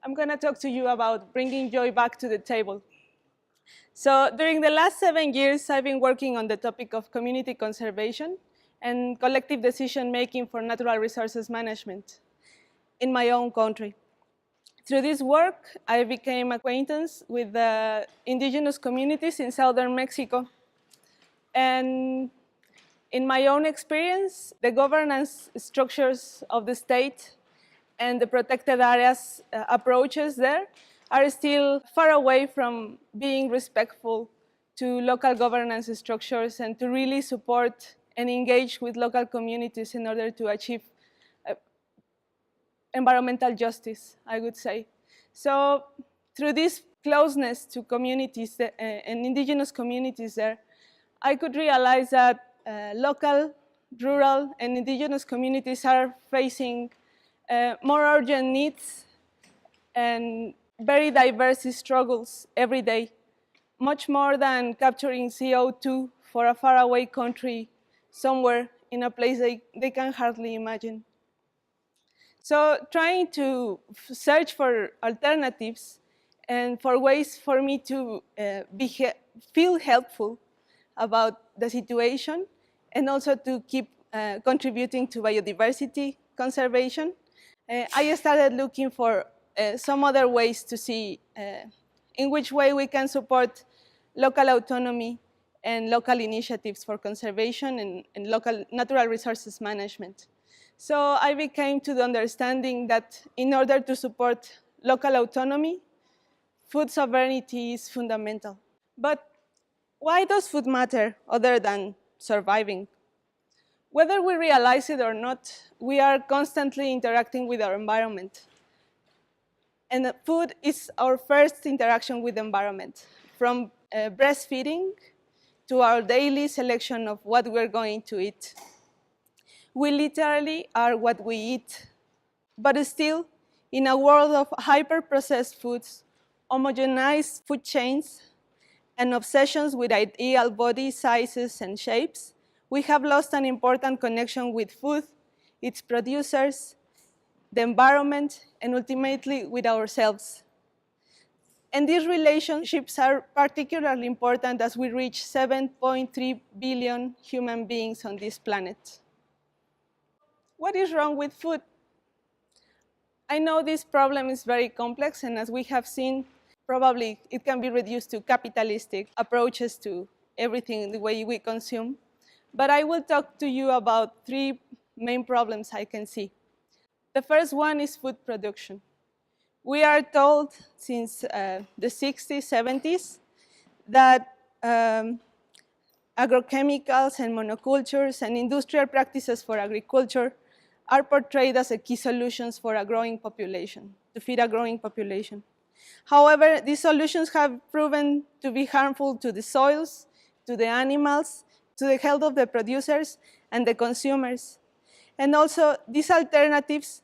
I'm going to talk to you about bringing joy back to the table. So during the last 7 years, I've been working on the topic of community conservation and collective decision-making for natural resources management in my own country. Through this work, I became acquainted with the indigenous communities in southern Mexico. And in my own experience, the governance structures of the state and the protected areas approaches there are still far away from being respectful to local governance structures and to really support and engage with local communities in order to achieve environmental justice, I would say. So through this closeness to communities and indigenous communities there, I could realize that local, rural, and indigenous communities are facing more urgent needs and very diverse struggles every day, much more than capturing CO2 for a faraway country somewhere in a place they can hardly imagine. So trying to search for alternatives and for ways for me to feel helpful about the situation and also to keep contributing to biodiversity conservation, I started looking for some other ways to see in which way we can support local autonomy and local initiatives for conservation and local natural resources management. So I became to the understanding that in order to support local autonomy, food sovereignty is fundamental. But why does food matter other than surviving? Whether we realize it or not, we are constantly interacting with our environment. And food is our first interaction with the environment, from breastfeeding to our daily selection of what we're going to eat. We literally are what we eat. But still, in a world of hyper-processed foods, homogenized food chains, and obsessions with ideal body sizes and shapes, we have lost an important connection with food, its producers, the environment, and ultimately with ourselves. And these relationships are particularly important as we reach 7.3 billion human beings on this planet. What is wrong with food? I know this problem is very complex, and as we have seen, probably it can be reduced to capitalistic approaches to everything, the way we consume. But I will talk to you about 3 main problems I can see. The first one is food production. We are told since the 60s, 70s that agrochemicals and monocultures and industrial practices for agriculture are portrayed as a key solutions for a growing population, to feed a growing population. However, these solutions have proven to be harmful to the soils, to the animals, to the health of the producers and the consumers. And also, these alternatives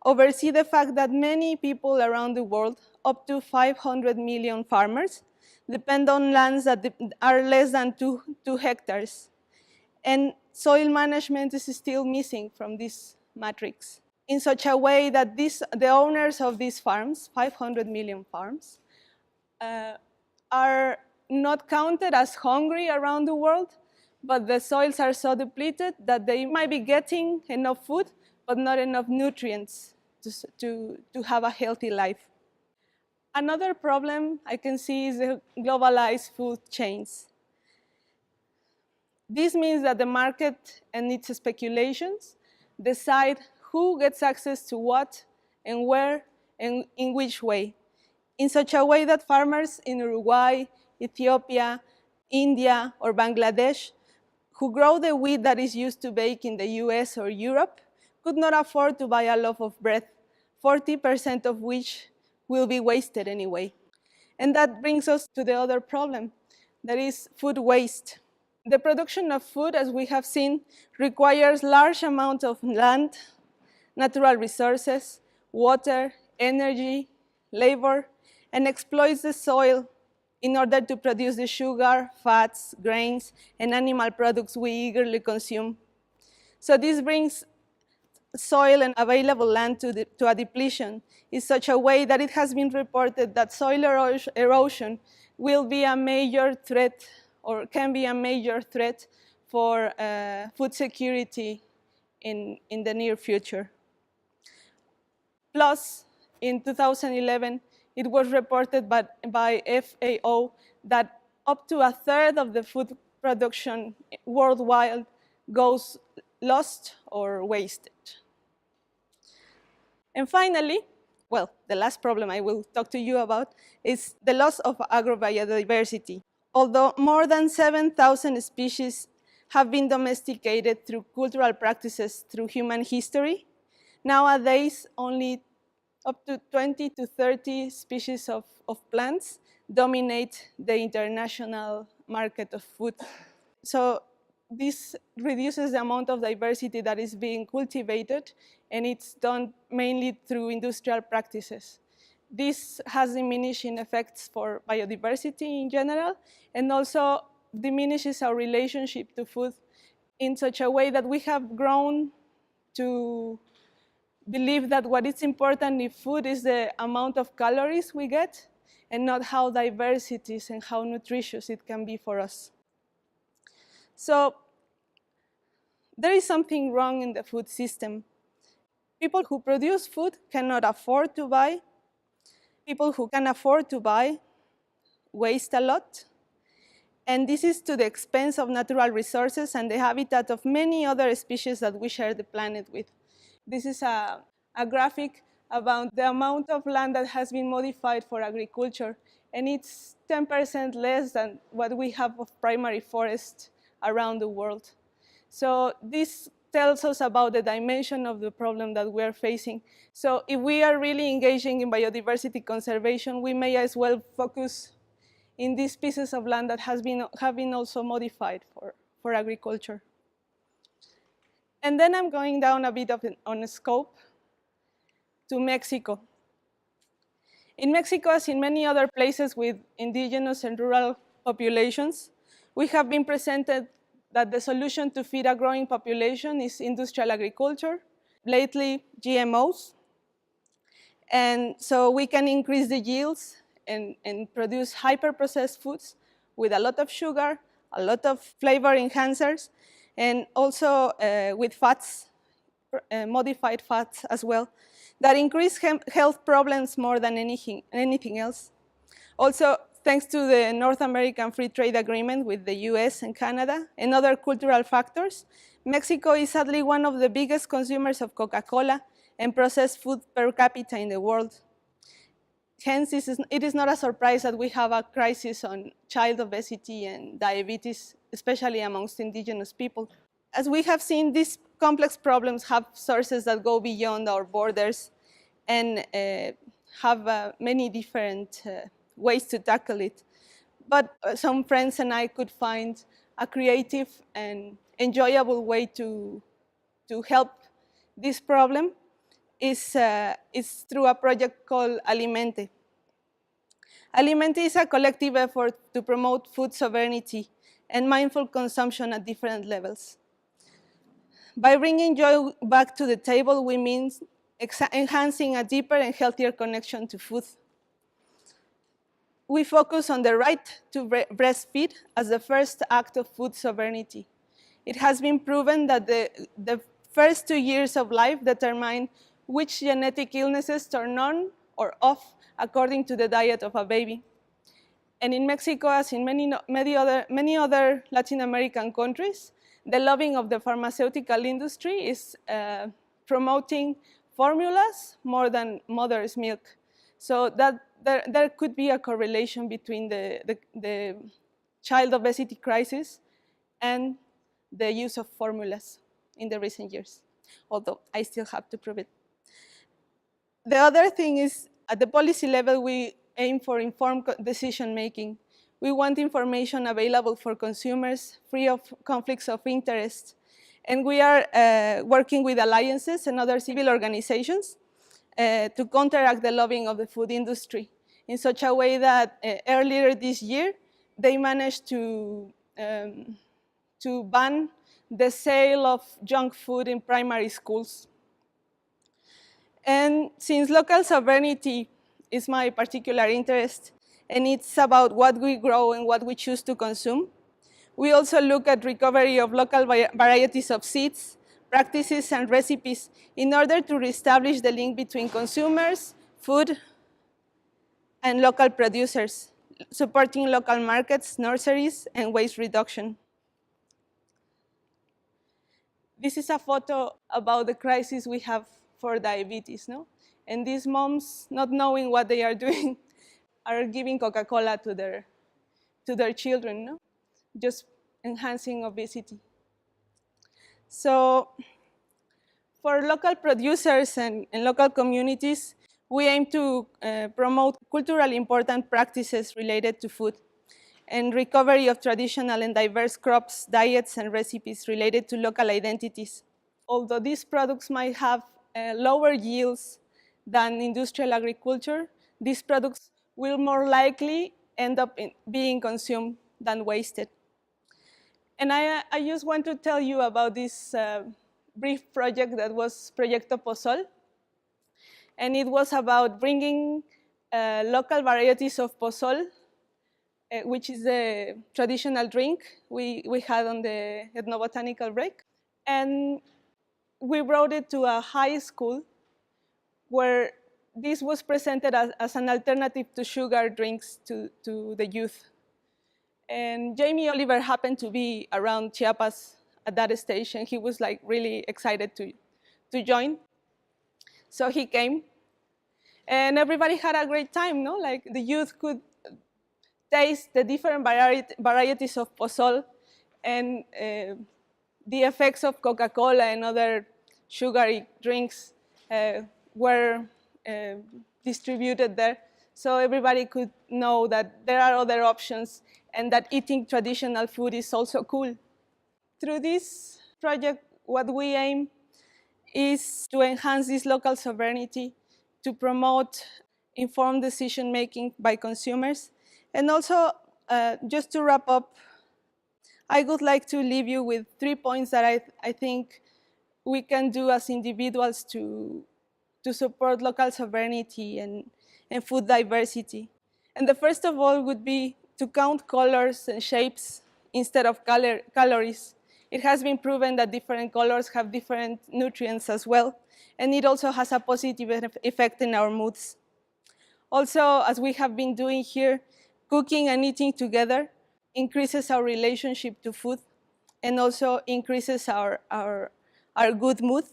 oversee the fact that many people around the world, up to 500 million farmers, depend on lands that are less than 2 hectares. And soil management is still missing from this matrix, in such a way that the owners of these farms, 500 million farms, are not counted as hungry around the world, but the soils are so depleted that they might be getting enough food, but not enough nutrients to have a healthy life. Another problem I can see is the globalized food chains. This means that the market and its speculations decide who gets access to what and where and in which way, in such a way that farmers in Uruguay, Ethiopia, India, or Bangladesh, who grow the wheat that is used to bake in the US or Europe, could not afford to buy a loaf of bread, 40% of which will be wasted anyway. And that brings us to the other problem, that is food waste. The production of food, as we have seen, requires large amounts of land, natural resources, water, energy, labor, and exploits the soil in order to produce the sugar, fats, grains, and animal products we eagerly consume. So this brings soil and available land to a depletion in such a way that it has been reported that soil erosion will be a major threat, or can be a major threat, for food security in the near future. Plus, in 2011, it was reported by FAO that up to a third of the food production worldwide goes lost or wasted. And finally, well, the last problem I will talk to you about is the loss of agrobiodiversity. Although more than 7,000 species have been domesticated through cultural practices through human history, nowadays only up to 20 to 30 species of plants dominate the international market of food. So this reduces the amount of diversity that is being cultivated, and it's done mainly through industrial practices. This has diminishing effects for biodiversity in general, and also diminishes our relationship to food in such a way that we have grown to believe that what is important in food is the amount of calories we get, and not how diverse it is and how nutritious it can be for us. So there is something wrong in the food system. People who produce food cannot afford to buy. People who can afford to buy waste a lot. And this is to the expense of natural resources and the habitat of many other species that we share the planet with. This is a graphic about the amount of land that has been modified for agriculture, and it's 10% less than what we have of primary forest around the world. So this tells us about the dimension of the problem that we're facing. So if we are really engaging in biodiversity conservation, we may as well focus in these pieces of land that have been also modified for agriculture. And then I'm going down a bit on a scope to Mexico. In Mexico, as in many other places with indigenous and rural populations, we have been presented that the solution to feed a growing population is industrial agriculture, lately GMOs. And so we can increase the yields and produce hyper-processed foods with a lot of sugar, a lot of flavor enhancers, and also with fats, modified fats as well, that increase health problems more than anything else. Also, thanks to the North American Free Trade Agreement with the US and Canada and other cultural factors, Mexico is sadly one of the biggest consumers of Coca-Cola and processed food per capita in the world. Hence, it is not a surprise that we have a crisis on child obesity and diabetes, especially amongst indigenous people. As we have seen, these complex problems have sources that go beyond our borders and have many different ways to tackle it. But some friends and I could find a creative and enjoyable way to help this problem is through a project called Alimente. Alimente is a collective effort to promote food sovereignty and mindful consumption at different levels. By bringing joy back to the table, we mean enhancing a deeper and healthier connection to food. We focus on the right to breastfeed as the first act of food sovereignty. It has been proven that the first 2 years of life determine which genetic illnesses turn on or off according to the diet of a baby. And in Mexico, as in many other Latin American countries, the lobbying of the pharmaceutical industry is promoting formulas more than mother's milk. So that there could be a correlation between the child obesity crisis and the use of formulas in the recent years, although I still have to prove it. The other thing is, at the policy level, we aim for informed decision making. We want information available for consumers, free of conflicts of interest. And we are working with alliances and other civil organizations to counteract the lobbying of the food industry in such a way that earlier this year, they managed to ban the sale of junk food in primary schools. And since local sovereignty is my particular interest, and it's about what we grow and what we choose to consume, we also look at recovery of local varieties of seeds, practices, and recipes in order to reestablish the link between consumers, food, and local producers, supporting local markets, nurseries, and waste reduction. This is a photo about the crisis we have for diabetes, no? And these moms, not knowing what they are doing, are giving Coca-Cola to their children, no? Just enhancing obesity. So for local producers and local communities, we aim to promote culturally important practices related to food and recovery of traditional and diverse crops, diets, and recipes related to local identities. Although these products might have lower yields than industrial agriculture, these products will more likely end up being consumed than wasted. And I just want to tell you about this brief project that was Proyecto Pozol. And it was about bringing local varieties of pozol, which is a traditional drink we had on the ethnobotanical break. And we brought it to a high school where this was presented as an alternative to sugar drinks to the youth. And Jamie Oliver happened to be around Chiapas at that stage, and he was like really excited to join. So he came, and everybody had a great time, no? Like the youth could taste the different varieties of pozol and the effects of Coca-Cola and other sugary drinks were distributed there. So everybody could know that there are other options and that eating traditional food is also cool. Through this project, what we aim is to enhance this local sovereignty, to promote informed decision-making by consumers. And also, just to wrap up, I would like to leave you with 3 points that I think we can do as individuals to support local sovereignty and food diversity. And the first of all would be to count colors and shapes instead of calories. It has been proven that different colors have different nutrients as well, and it also has a positive effect in our moods. Also, as we have been doing here, cooking and eating together increases our relationship to food and also increases our good mood.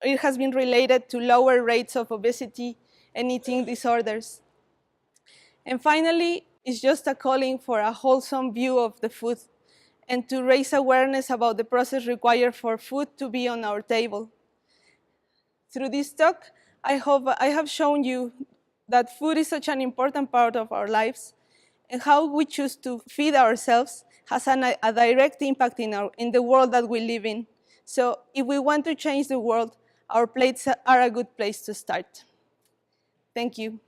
It has been related to lower rates of obesity and eating disorders. And finally, it's just a calling for a wholesome view of the food and to raise awareness about the process required for food to be on our table. Through this talk, I hope I have shown you that food is such an important part of our lives, and how we choose to feed ourselves has a direct impact in the world that we live in. So if we want to change the world, our plates are a good place to start. Thank you.